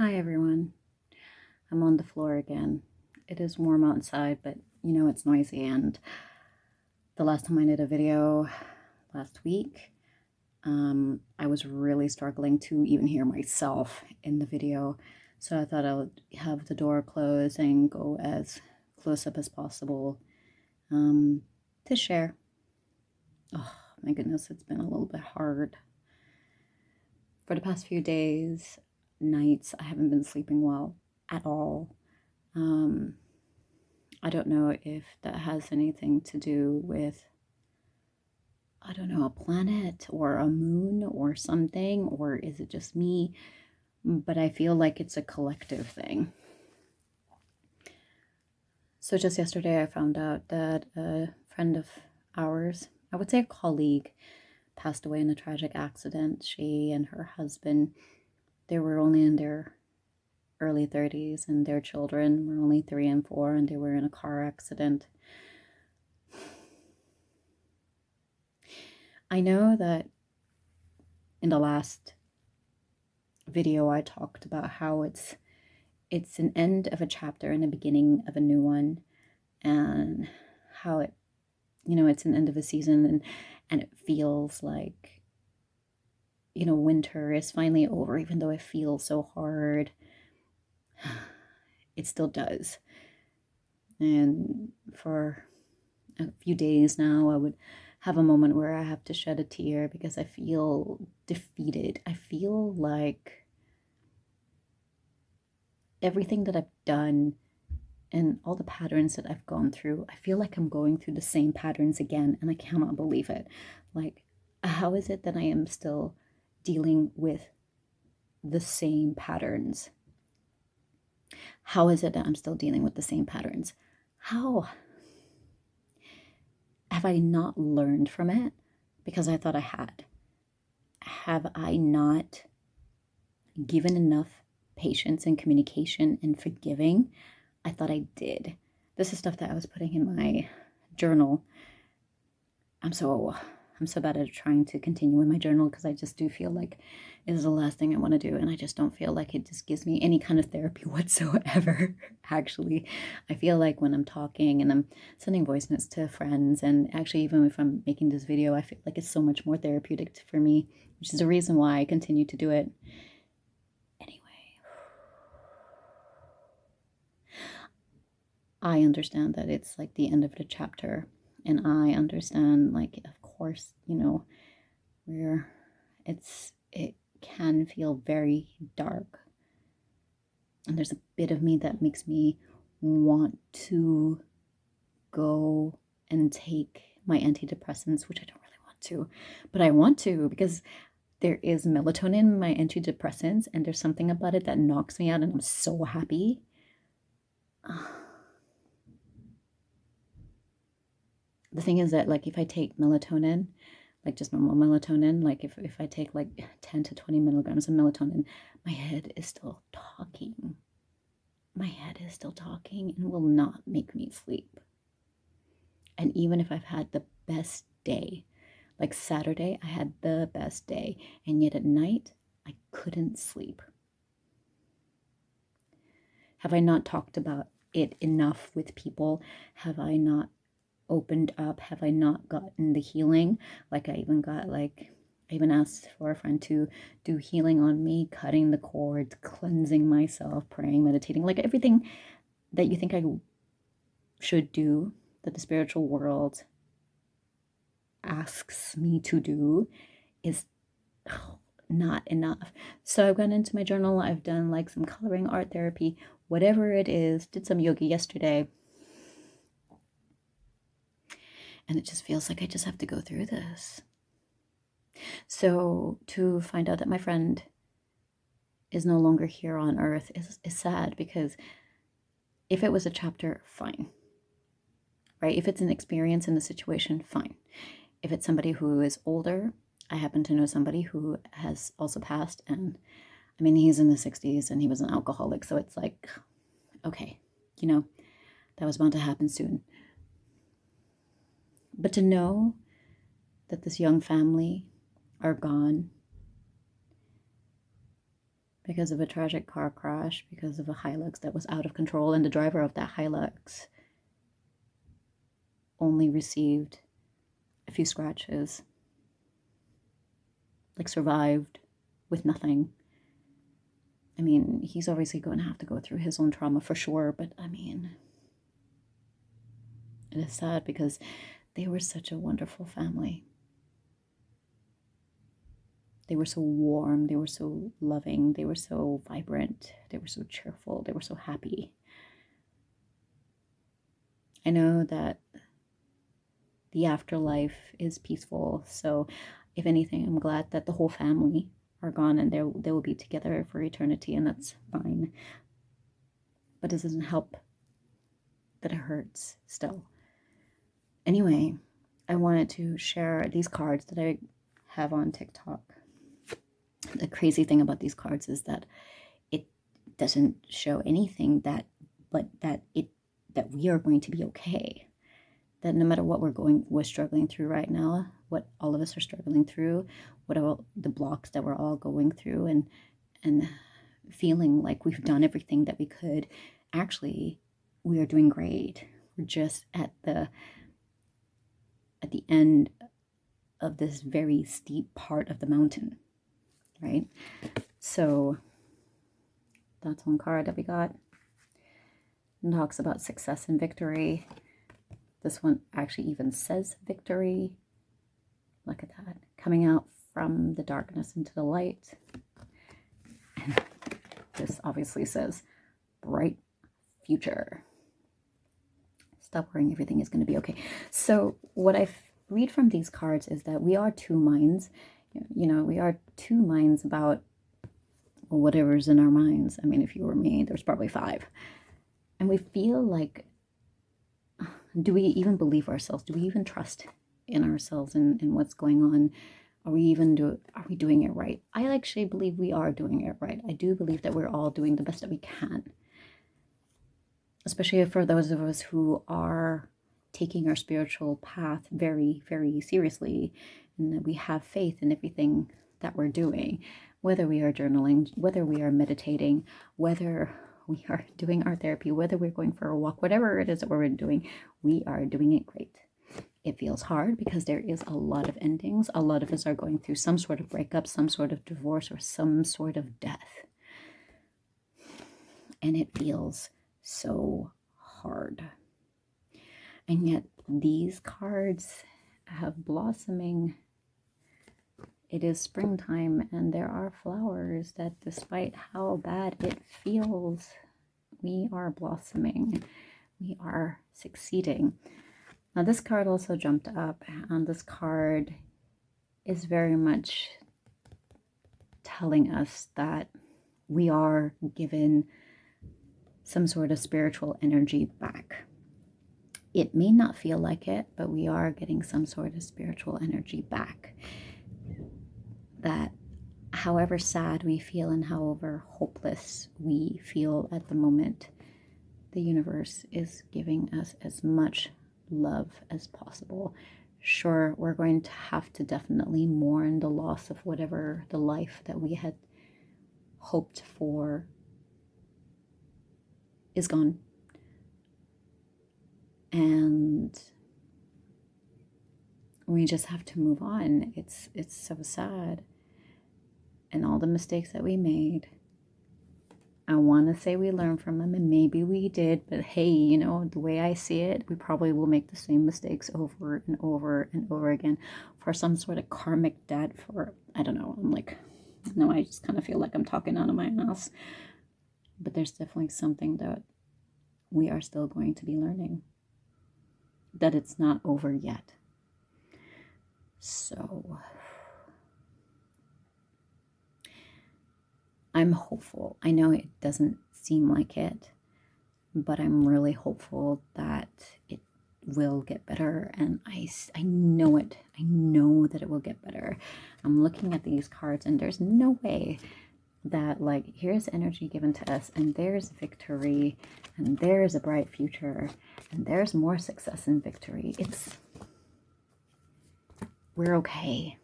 Hi everyone. I'm on the floor again. It is warm outside, but you know it's noisy. And the last time I did a video last week, I was really struggling to even hear myself in the video. So I thought I would have the door closed and go as close up as possible to share. Oh my goodness, it's been a little bit hard. For the past few days, nights, I haven't been sleeping well at all. I don't know if that has anything to do with, I don't know, a planet or a moon or something, or is it just me? But I feel like it's a collective thing. So just yesterday, I found out that a friend of ours, I would say a colleague, passed away in a tragic accident. She and her husband, they were only in their early 30s, and their children were only 3 and 4, and they were in a car accident. I know that in the last video I talked about how it's an end of a chapter and a beginning of a new one, and how it's an end of a season, and it feels like winter is finally over, even though it feels so hard. It still does. And for a few days now, I would have a moment where I have to shed a tear because I feel defeated. I feel like everything that I've done and all the patterns that I've gone through, I feel like I'm going through the same patterns again, and I cannot believe it. Like, how is it that I am still dealing with the same patterns? How is it that I'm still dealing with the same patterns? How have I not learned from it? Because I thought I had. Have I not given enough patience and communication and forgiving? I thought I did. This is stuff that I was putting in my journal. I'm so bad at trying to continue in my journal because I just do feel like it is the last thing I want to do, and I just don't feel like it just gives me any kind of therapy whatsoever. Actually, I feel like when I'm talking and I'm sending voice notes to friends, and actually even if I'm making this video, I feel like it's so much more therapeutic for me, which is the reason why I continue to do it. Anyway, I understand that it's like the end of the chapter, and I understand, like, of course, where it can feel very dark, and there's a bit of me that makes me want to go and take my antidepressants, which I don't really want to, but I want to because there is melatonin in my antidepressants, and there's something about it that knocks me out, and I'm so happy. The thing is that, like, if I take melatonin, like just normal melatonin, like if I take like 10 to 20 milligrams of melatonin, my head is still talking. My head is still talking and will not make me sleep. And even if I've had the best day, like Saturday, I had the best day, and yet at night, I couldn't sleep. Have I not talked about it enough with people? Have I not opened up? Have I not gotten the healing? Like, I even asked for a friend to do healing on me, cutting the cords, cleansing myself, praying, meditating, like everything that you think I should do, that the spiritual world asks me to do, is not enough. So I've gone into my journal, I've done like some coloring, art therapy, whatever it is, did some yoga yesterday. And it just feels like I just have to go through this. So to find out that my friend is no longer here on earth is sad, because if it was a chapter, fine. Right? If it's an experience in the situation, fine. If it's somebody who is older, I happen to know somebody who has also passed, and I mean, he's in the 60s and he was an alcoholic, so it's like, okay, that was bound to happen soon. But to know that this young family are gone because of a tragic car crash, because of a Hilux that was out of control, and the driver of that Hilux only received a few scratches, like survived with nothing. I mean, he's obviously going to have to go through his own trauma for sure, but I mean, it is sad because they were such a wonderful family. They were so warm, they were so loving, they were so vibrant, they were so cheerful, they were so happy. I know that the afterlife is peaceful, so if anything, I'm glad that the whole family are gone and they will be together for eternity, and that's fine. But it doesn't help that it hurts still. Anyway, I wanted to share these cards that I have on TikTok. The crazy thing about these cards is that it doesn't show anything that we are going to be okay. That no matter what we're struggling through right now, what all of us are struggling through, what all the blocks that we're all going through, and feeling like we've done everything that we could, actually we are doing great. We're just at the end of this very steep part of the mountain, right? So that's one card that we got. It talks about success and victory. This one actually even says victory. Look at that. Coming out from the darkness into the light. And this obviously says bright future. Stop worrying, everything is going to be okay. So what I read from these cards is that we are two minds. You know, we are two minds about whatever's in our minds. I mean, if you were me, there's probably 5. And we feel like, do we even believe ourselves? Do we even trust in ourselves and what's going on? Are we doing it right? I actually believe we are doing it right. I do believe that we're all doing the best that we can. Especially for those of us who are taking our spiritual path very, very seriously, and that we have faith in everything that we're doing, whether we are journaling, whether we are meditating, whether we are doing our therapy, whether we're going for a walk, whatever it is that we're doing, we are doing it great. It feels hard because there is a lot of endings. A lot of us are going through some sort of breakup, some sort of divorce, or some sort of death. And it feels so hard. And yet these cards have blossoming. It is springtime and there are flowers that, despite how bad it feels, we are blossoming. We are succeeding. Now this card also jumped up, and this card is very much telling us that we are given some sort of spiritual energy back. It may not feel like it, but we are getting some sort of spiritual energy back. That however sad we feel and however hopeless we feel at the moment, the universe is giving us as much love as possible. Sure, we're going to have to definitely mourn the loss of whatever the life that we had hoped for is gone. And we just have to move on. It's so sad. And all the mistakes that we made, I want to say we learned from them, and maybe we did, but hey, you know, the way I see it, we probably will make the same mistakes over and over and over again for some sort of karmic debt for, I don't know, I just kind of feel like I'm talking out of my ass. But there's definitely something that we are still going to be learning, that it's not over yet. So I'm hopeful. I know it doesn't seem like it, but I'm really hopeful that it will get better, and I know it. I know that it will get better. I'm looking at these cards, and there's no way that, like, here's energy given to us, and there's victory, and there's a bright future, and there's more success and victory. We're okay.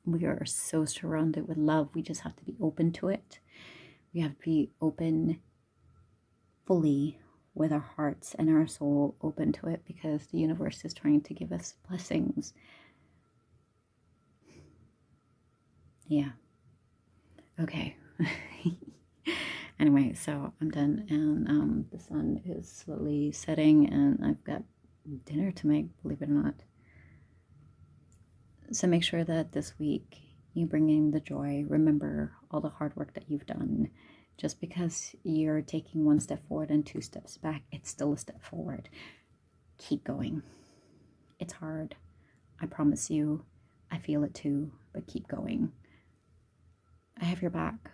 We are so surrounded with love. We just have to be open to it. We have to be open fully with our hearts and our soul open to it, because the universe is trying to give us blessings. Yeah. Okay. Anyway, so I'm done, and the sun is slowly setting, and I've got dinner to make, believe it or not. So make sure that this week you bring in the joy. Remember all the hard work that you've done. Just because you're taking one step forward and 2 steps back, it's still a step forward. Keep going. It's hard. I promise you. I feel it too, but keep going. I have your back.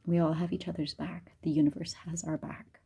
We all have each other's back. The universe has our back.